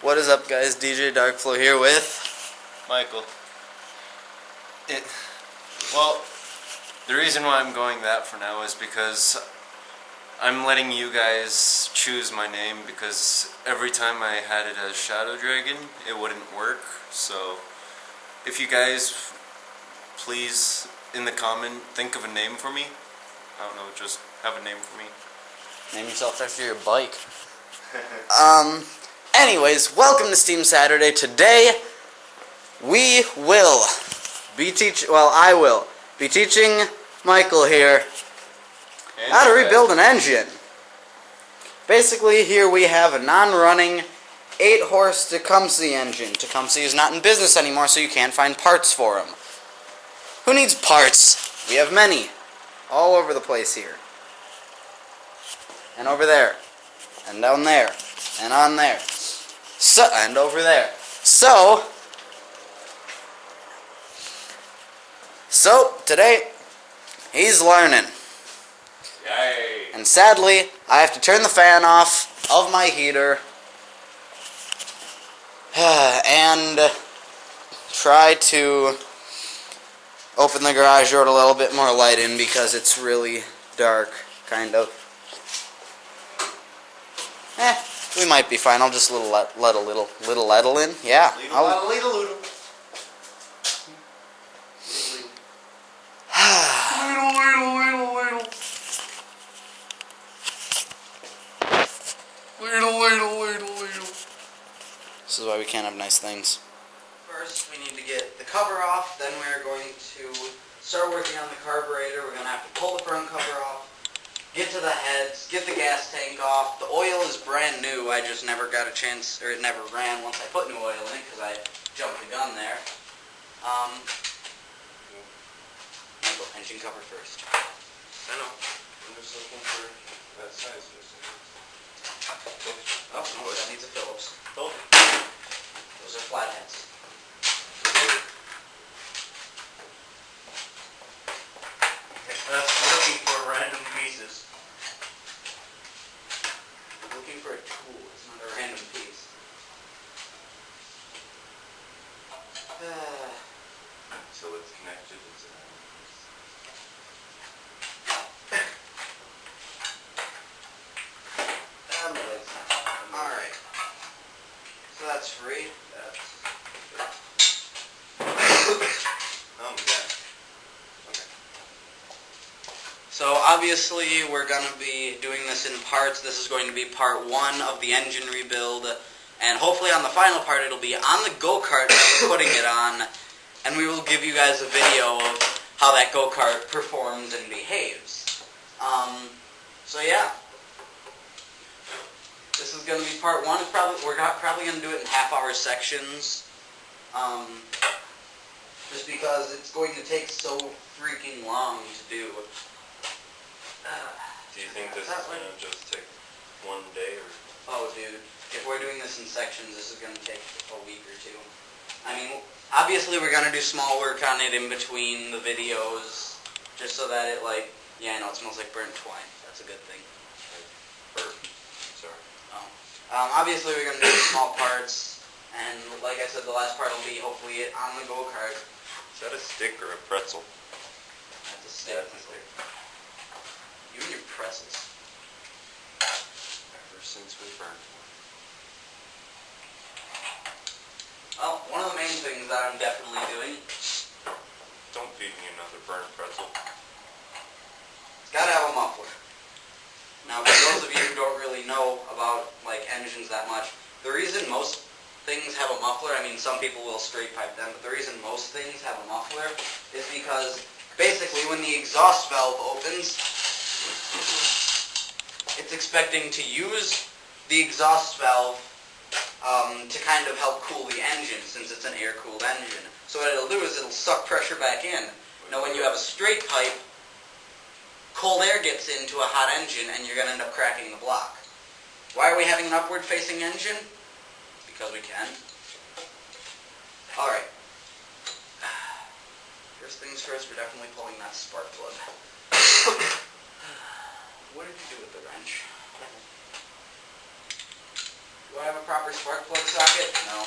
What is up, guys? DJ Darkflow here with Michael. Well, the reason why I'm going that for now is because I'm letting you guys choose my name, because every time I had it as Shadow Dragon, it wouldn't work. So if you guys please in the comment think of a name for me. I don't know, just have a name for me. Name yourself after your bike. Anyways, welcome to Steam Saturday. Today we will be I will be teaching Michael here how to rebuild an engine. Basically, here we have a non-running 8-horse Tecumseh engine. Tecumseh is not in business anymore, so you can't find parts for him. Who needs parts? We have many. All over the place here. And over there. And down there. And on there. So, and over there. So today, he's learning. Yay. And sadly, I have to turn the fan off of my heater and try to open the garage door to let a little bit more light in because it's really dark, kind of. We might be fine. I'll just let a little in. Yeah. Little. This is why we can't have nice things. First, we need to get the cover off. Then we're going to start working on the carburetor. We're going to have to pull the front cover off, get to the heads, get the gas tank off. The oil is brand new. I just never got a chance, or it never ran once I put new oil in because I jumped the gun there. Michael, engine cover first. I know. I'm just looking for that size. Oh, no, that needs a Phillips. Oh. Those are flatheads. That's looking for random pieces. Looking for a tool. It's not a random piece. So it's connected. It's Alright. So that's free. oh my god. Okay. So obviously we're going to be doing this in parts. This is going to be part 1 of the engine rebuild. And hopefully on the final part it'll be on the Go-Kart that we're putting it on. And we will give you guys a video of how that Go-Kart performs and behaves. So yeah. This is going to be part 1. We're probably going to do it in half-hour sections. Just because it's going to take so freaking long to do. Do you think this is going to just take one day? Or? Oh, dude. If we're doing this in sections, this is going to take a week or 2. I mean, obviously we're going to do small work on it in between the videos. Just so that it, like... Yeah, I know, it smells like burnt twine. That's a good thing. Sorry. Obviously we're going to do small parts, and like I said, the last part will be hopefully on the Go-Kart. Is that a stick or a pretzel? That's a stick. Yeah, that's a stick. You and your pretzels. Ever since we burned one. Well, one of the main things that I'm definitely doing... Don't feed me another burnt pretzel. It's got to have a muffler. Now, for those of you who don't really know about engines that much, the reason most things have a muffler, I mean, some people will straight pipe them, but the reason most things have a muffler is because basically when the exhaust valve opens, it's expecting to use the exhaust valve to kind of help cool the engine, since it's an air-cooled engine. So what it'll do is it'll suck pressure back in. Now, when you have a straight pipe, cold air gets into a hot engine and you're going to end up cracking the block. Why are we having an upward-facing engine? Because we can. Alright. First things first, we're definitely pulling that spark plug. What did you do with the wrench? Do I have a proper spark plug socket? No.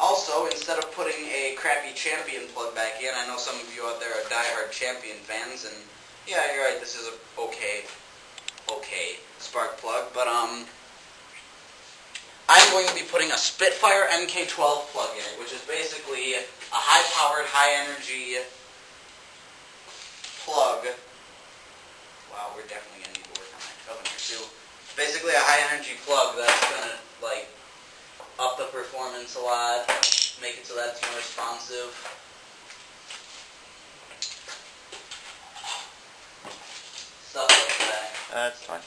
Also, instead of putting a crappy Champion plug back in, I know some of you out there are diehard Champion fans, and yeah, you're right, this is a okay spark plug, but I'm going to be putting a Spitfire MK12 plug in it, which is basically a high-powered, high-energy plug. Wow, we're definitely going to need to work on that governor too. Basically a high-energy plug that's going to, like, up the performance a lot, make it so that it's more responsive. Stuff like that. That's fine.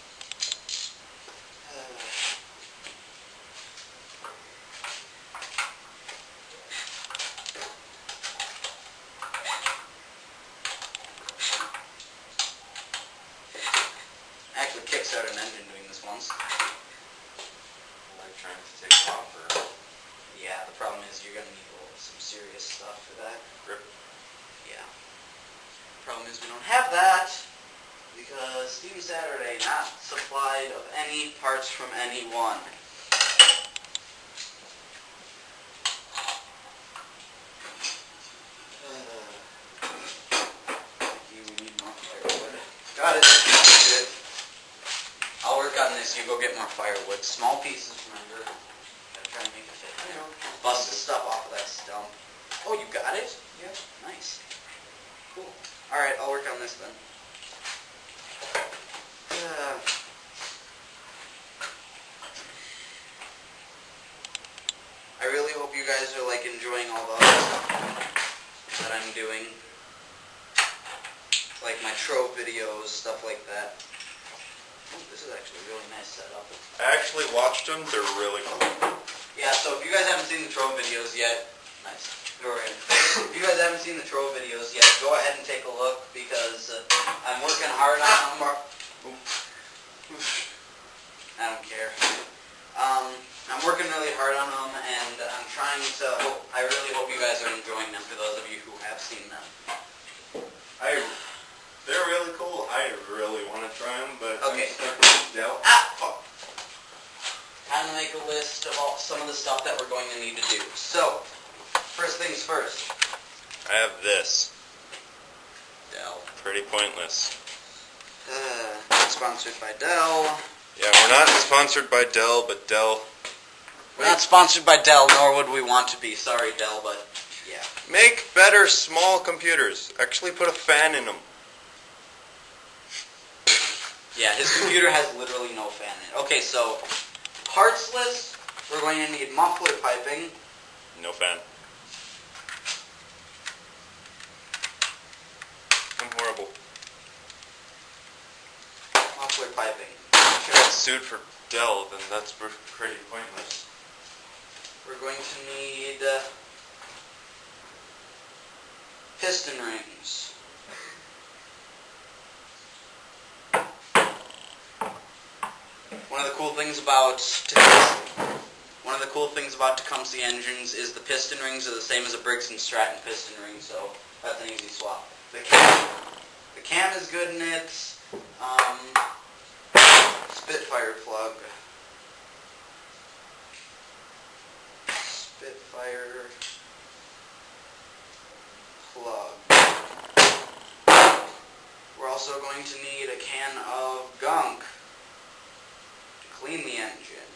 Actually kickstarted an engine doing this once. Like trying to take copper. Yeah, the problem is you're going to need some serious stuff for that. Grip. Yeah. Problem is we don't have that because Steam Saturday not supplied of any parts from anyone. We need more firewood. Got it. Good. I'll work on this. You go get more firewood. Small pieces, remember. Gotta try and make it fit. Bust the stuff off of that stump. Oh, you got it? Yeah. Nice. Cool. Alright, I'll work on this then. I really hope you guys are like enjoying all the other stuff that I'm doing. Like my Trove videos, stuff like that. Ooh, this is actually a really nice setup. I actually watched them. They're really cool. Yeah, so if you guys haven't seen the Trove videos yet, nice. If you guys haven't seen the Trove videos yet, go ahead and take a look because I'm working hard on them. I don't care. I'm working really hard on them, and I'm trying to. I really hope you guys are enjoying them. For those of you who have seen them, They're really cool. I really want to try them, but okay. Fuck. Time to make a list of some of the stuff that we're going to need to do. So, first things first. I have this. Dell. Pretty pointless. Sponsored by Dell. Yeah, we're not sponsored by Dell, but Dell. We're not sponsored by Dell, nor would we want to be. Sorry, Dell, but yeah. Make better small computers. Actually put a fan in them. Yeah, his computer has literally no fan in it. Okay, so parts list, we're going to need muffler piping. No fan. I'm horrible. Muffler piping. If it's sued for Dell, then that's pretty pointless. We're going to need piston rings. One of the cool things about Tecumseh engines is the piston rings are the same as a Briggs & Stratton piston ring, so that's an easy swap. The cam is good in it. Spitfire plug. Spitfire plug. We're also going to need a can of gunk to clean the engine.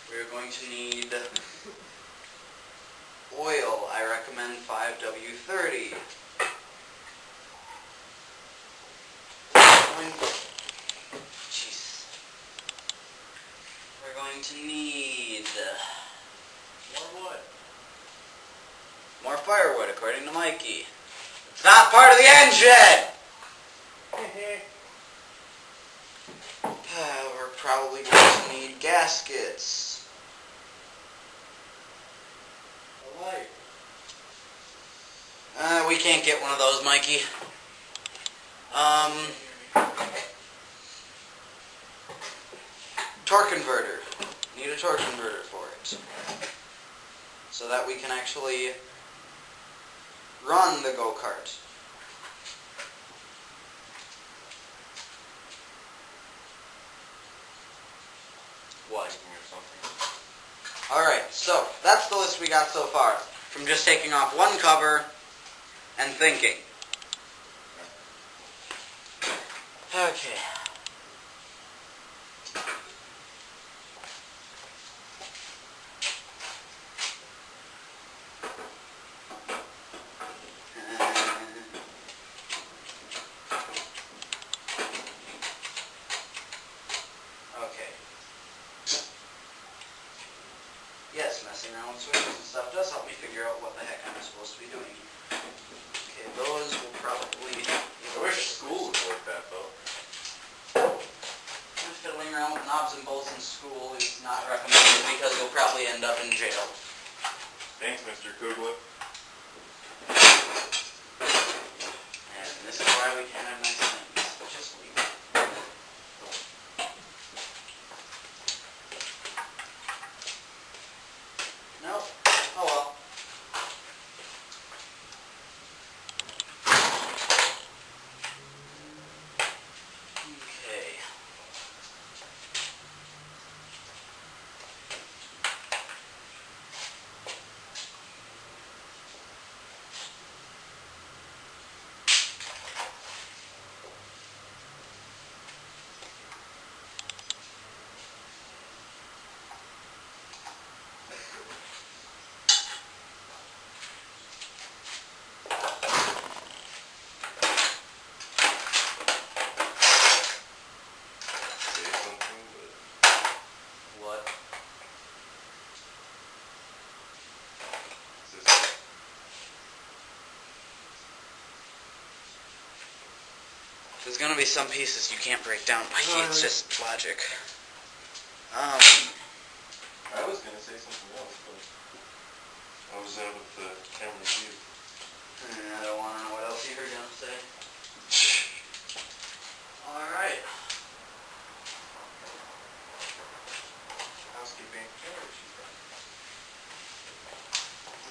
We're going to need oil. I recommend 5W30. Jeez. We're going to need more wood. More firewood, according to Mikey. It's not part of the engine! We're probably going to need gaskets. A light. We can't get one of those, Mikey. Torque converter. Need a torque converter for it. so that we can actually run the go-kart. What? Alright, so that's the list we got so far. From just taking off one cover and thinking. Okay. Okay. Yes, messing around with switches and stuff does help me figure out what the heck I'm supposed to be doing. Okay, those will probably... I wish school was like that, though. Fiddling around with knobs and bolts in school is not recommended because you'll probably end up in jail. Thanks, Mr. Kugler. And this is why we can't have nice things. Just leave it. Nope. Oh well. Okay. What? There's gonna be some pieces you can't break down, Mikey. It's just logic. I was gonna say something else, but I was out of the camera view. I don't want to know what else you were gonna say. Alright. Housekeeping.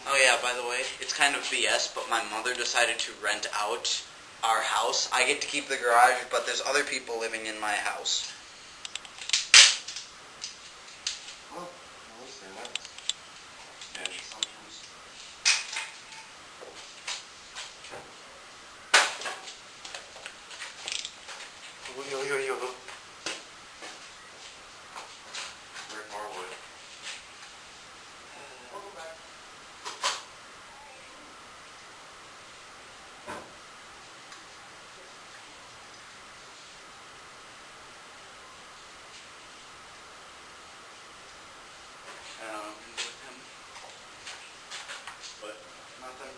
Oh yeah, by the way, it's kind of BS, but my mother decided to rent out our house. I get to keep the garage, but there's other people living in my house. Well, at least they're nice. Yeah, Sometimes. Rick Marwood. We'll go back. With him. But Nothing.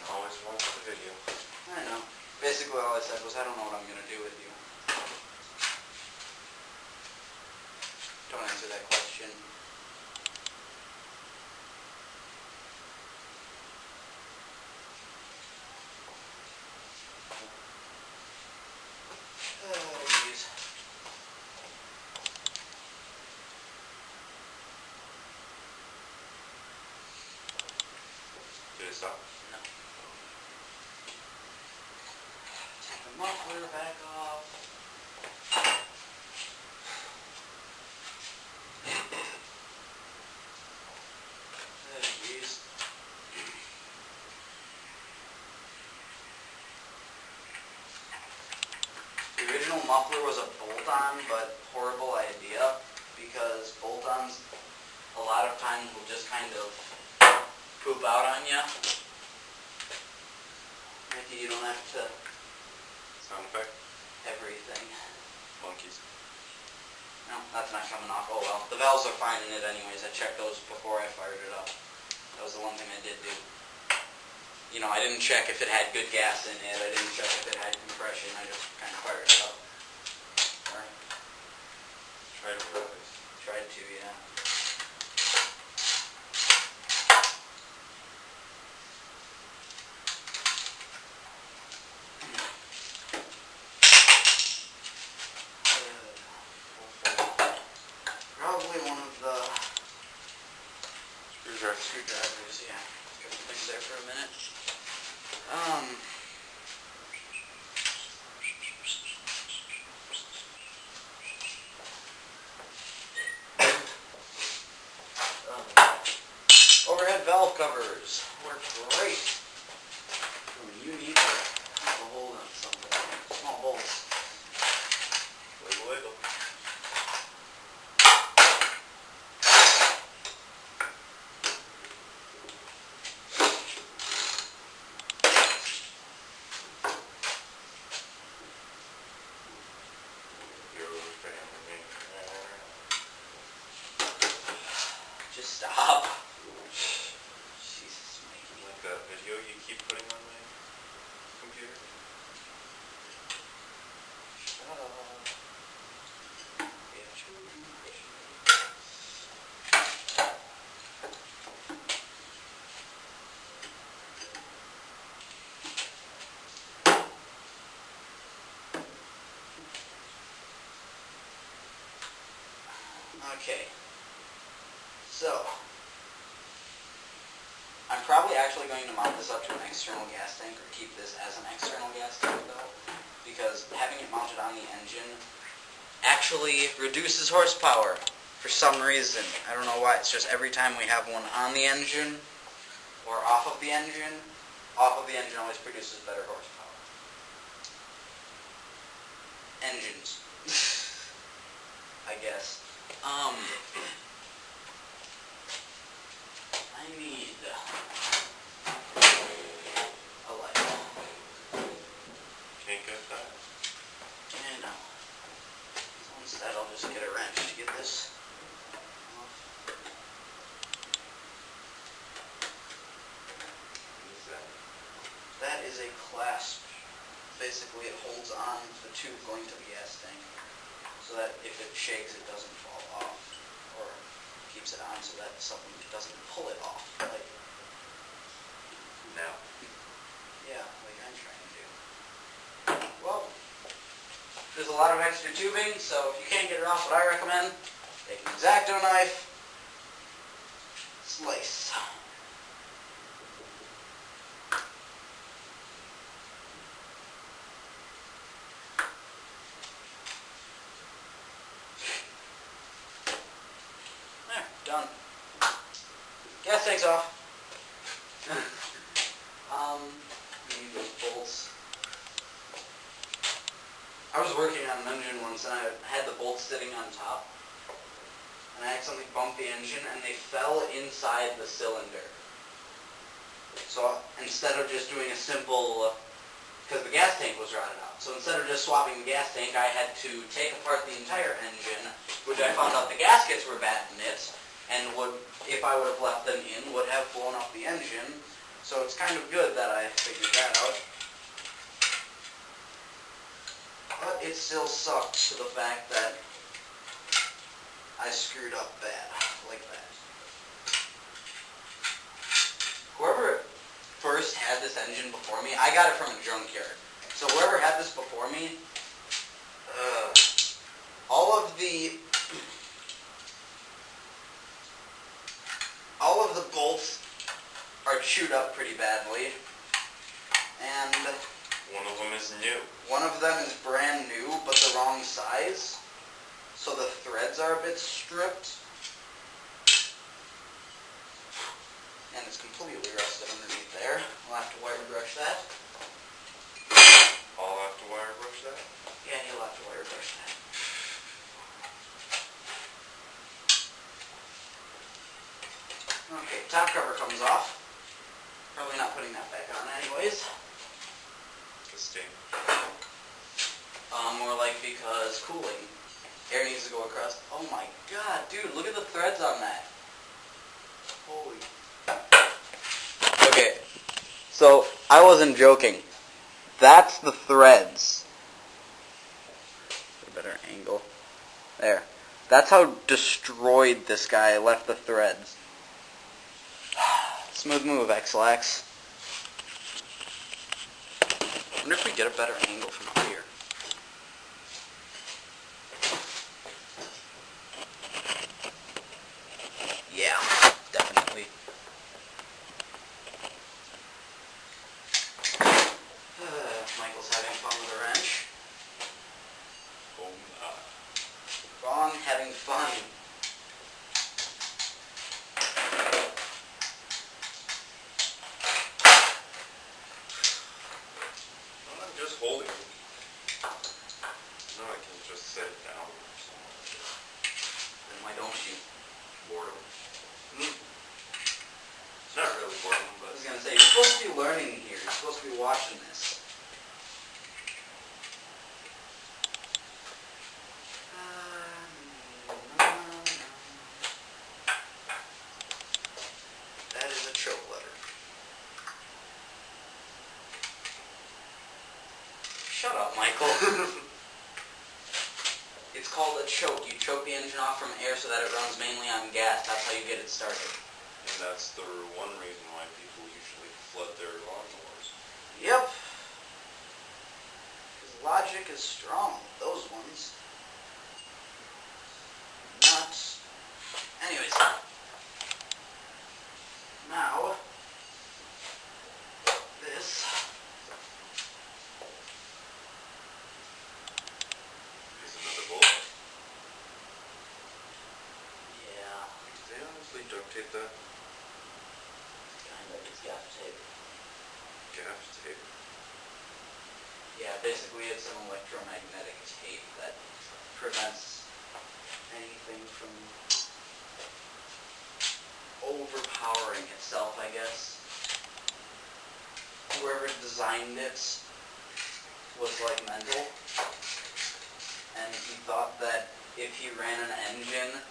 I always watch the video. I know. Basically all I said was, I don't know what I'm gonna do with you. Don't answer that question. Oh, jeez. Did it stop? No. Take the muffler back off. Oh, jeez. The original muffler was a bolt-on, but horrible idea, because bolt-ons a lot of times will just kind of poop out on you. Mikey, you don't have to Sound effect? everything. Monkeys. No, that's not coming off. Oh well. The valves are fine in it anyways. I checked those before I fired it up. That was the one thing I did do. You know, I didn't check if it had good gas in it. I didn't check if it had compression. I just kind of fired it up. Or Tried to realize. tried to, yeah. Probably one of the screwdrivers, yeah. Put some things there for a minute. Overhead valve covers work great when you need to keep a hold on something. Small bolts. Wiggle, wiggle. Just stop. Jesus, Mikey. Like that video you keep putting on my computer? Shut up. Okay. So, I'm probably actually going to mount this up to an external gas tank, or keep this as an external gas tank though, because having it mounted on the engine actually reduces horsepower for some reason. I don't know why, it's just every time we have one on the engine, or off of the engine always produces better horsepower. Engines. I guess. I need a light. Can't get that. And instead I'll just get a wrench to get this off. What is that? That is a clasp. Basically it holds on the tube going to the gas tank, so that if it shakes it doesn't fall off, or keeps it on so that something doesn't pull it off. Like, Now. yeah, like I'm trying to do. Well, there's a lot of extra tubing, so if you can't get it off, what I recommend, take an X-Acto knife, slice. There, done. Gas tank's off. Need those bolts. I was working on an engine once and I had the bolts sitting on top. And I accidentally bumped the engine and they fell inside the cylinder. So instead of just doing a simple, because the gas tank was rotted out, so instead of just swapping the gas tank, I had to take apart the entire engine, which I found out the gaskets were bad knits, and would, if I would have left them in, would have blown up the engine. So it's kind of good that I figured that out. But it still sucks to the fact that I screwed up bad, like that. Whoever first had this engine before me, I got it from a junkyard. So whoever had this before me, all of the bolts are chewed up pretty badly, and One of them is new. one of them is brand new, but the wrong size, so the threads are a bit stripped, and it's completely rusted underneath there. I'll have to wire brush that. I'll have to wire brush that. Yeah, you'll have to wire brush that. Okay, top cover comes off. Probably not putting that back on anyways. The steam. More like because cooling. Air needs to go across. Oh my god, dude, look at the threads on that. Holy. Okay, so I wasn't joking. That's the threads. A better angle. There. That's how destroyed this guy left the threads. Smooth move, X-Lax. I wonder if we get a better angle from up here. Yeah, definitely. don't you? Boredom. It's not really boredom, I but was gonna say, you're supposed to be learning here. You're supposed to be watching this. That is a choke letter. Shut up, Michael. It's called a choke. You choke the engine off from air so that it runs mainly on gas. That's how you get it started. and that's the one reason why people usually flood their lawnmowers. Yep. Because logic is strong. Those ones. Not. Anyways. Now. This. Is another bolt. Yeah. Did they honestly duct tape that? Kind of. It's gaff tape. Gaff tape. Yeah, basically it's an electromagnetic tape that prevents anything from overpowering itself, I guess. Whoever designed it was like mental, and he thought that if he ran an engine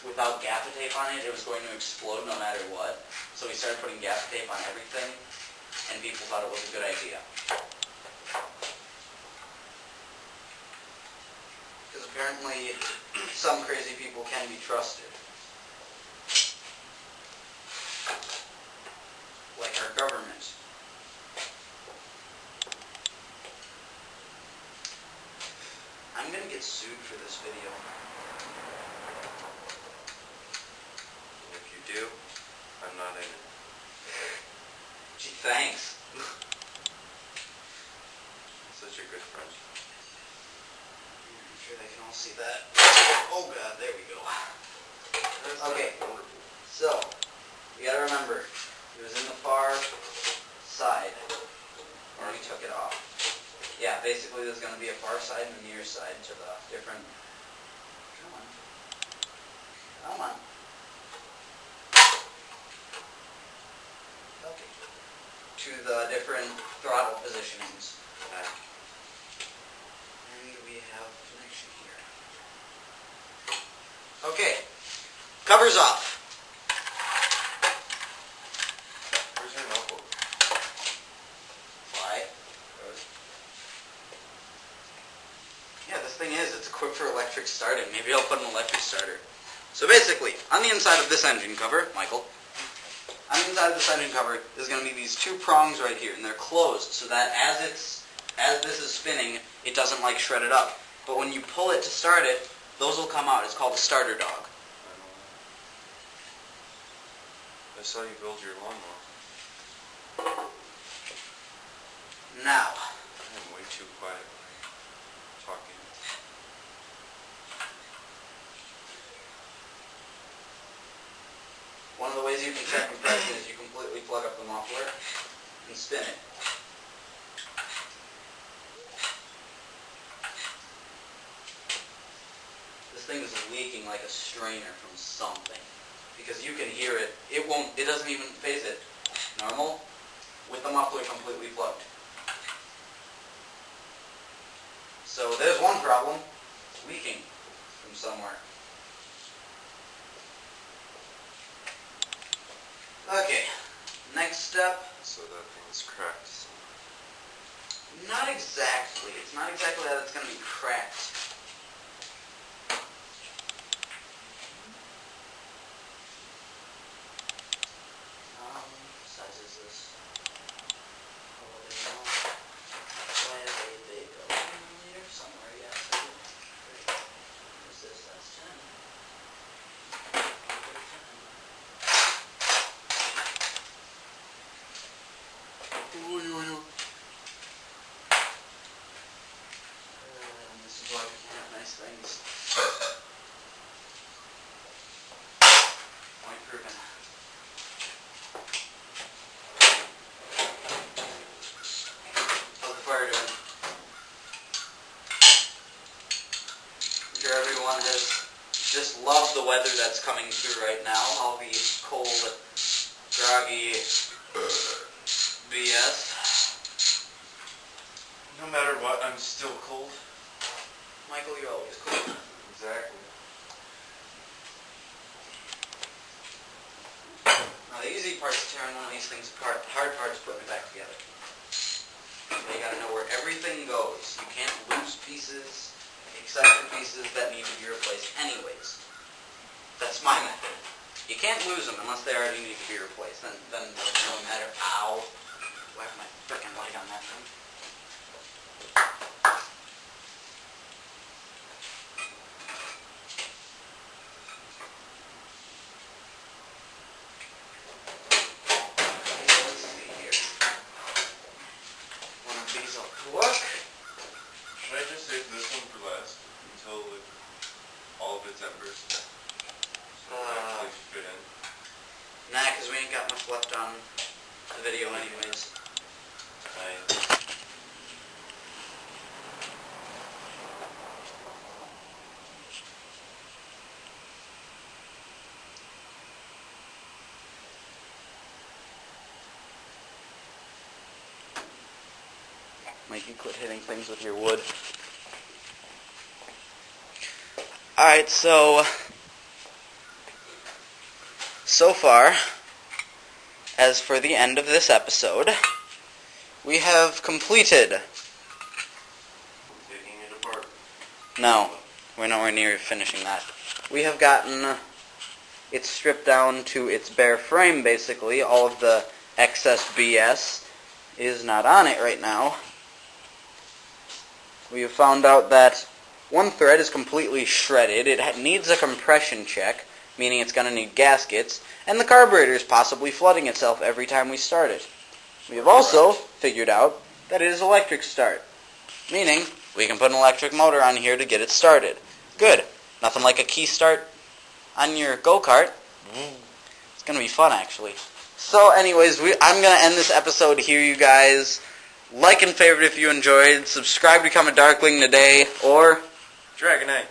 without gaffer tape on it, it was going to explode no matter what. So he started putting gaffer tape on everything, and people thought it was a good idea. Because apparently some crazy people can be trusted. Like our government. I'm gonna get sued for this video. And if you do, I'm not in it. Gee, thanks. Such a good friend. I'm sure they can all see that. Oh god, there we go. That's Okay. wonderful. So, you gotta remember, it was in the far side when we took it off. Yeah, basically there's gonna be a far side and a near side to the different... Come on. Come on. Okay. To the different throttle positionings. And we have connection here. Okay. Covers off. Where's your notebook? Why? Yeah, this thing is, it's equipped for electric starting. Maybe I'll put an electric starter. So basically, on the inside of this engine cover, Michael, on the inside of this engine cover, there's going to be these two prongs right here, and they're closed so that as this is spinning, it doesn't like shred it up. But when you pull it to start it, those will come out. It's called a starter dog. I know. I saw you build your lawnmower. Now, I'm way too quiet when I'm talking. one of the ways you can check compression is you completely plug up the muffler and spin it. This thing is leaking like a strainer from something. Because you can hear it. It doesn't even phase it. Normal, with the muffler completely plugged. So there's one problem. It's leaking from somewhere. Okay, next step. So that thing's cracked. So. Not exactly. It's not exactly that it's going to be cracked. What size is this? Oh, I don't know. Do I have a big 11mm somewhere? Yes, I do. Great. What is this? That's 10. I'll put a 10. This is why we can't have nice things. Point proven. weather that's coming through right now, all the cold, groggy BS. No matter what, I'm still cold. Michael, you're always cold. Exactly. Now, the easy part's tearing one of these things apart. The hard part is putting it back together. You gotta know where everything goes. You can't lose pieces, except for pieces that need to be replaced anyways. That's my method. You can't lose them unless they already need to be replaced. Then it doesn't really matter. Ow. Why have my frickin' light on that thing? Let's see here. One of these will work. Should I just save this one for last until like, all of its embers actually fit in? Nah, because we ain't got much left on the video anyways. Mikey, quit hitting things with your wood. Alright, so far, as for the end of this episode, we have completed. Taking it apart. No, we're nowhere near finishing that. We have gotten it stripped down to its bare frame, basically. All of the excess BS is not on it right now. We have found out that one thread is completely shredded. It needs a compression check, meaning it's going to need gaskets, and the carburetor is possibly flooding itself every time we start it. We have also figured out that it is electric start, meaning we can put an electric motor on here to get it started. Good. Nothing like a key start on your Go-Kart. It's going to be fun, actually. So anyways, I'm going to end this episode here, you guys. Like and favorite if you enjoyed. Subscribe to become a Darkling today, or Dragonite.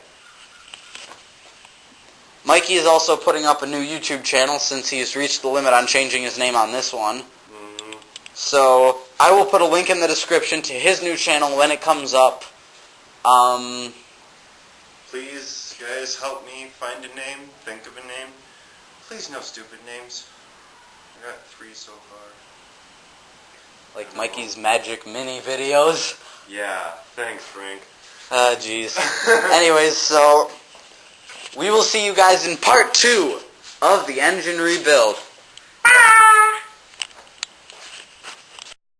Mikey is also putting up a new YouTube channel since he's reached the limit on changing his name on this one. Mm-hmm. So I will put a link in the description to his new channel when it comes up. Please, guys, help me find a name, think of a name. Please, no stupid names. I got 3 so far. Like Mikey's Magic Mini videos. Yeah, thanks, Frank. Jeez. Anyways, so we will see you guys in part 2 of the engine rebuild. Bye!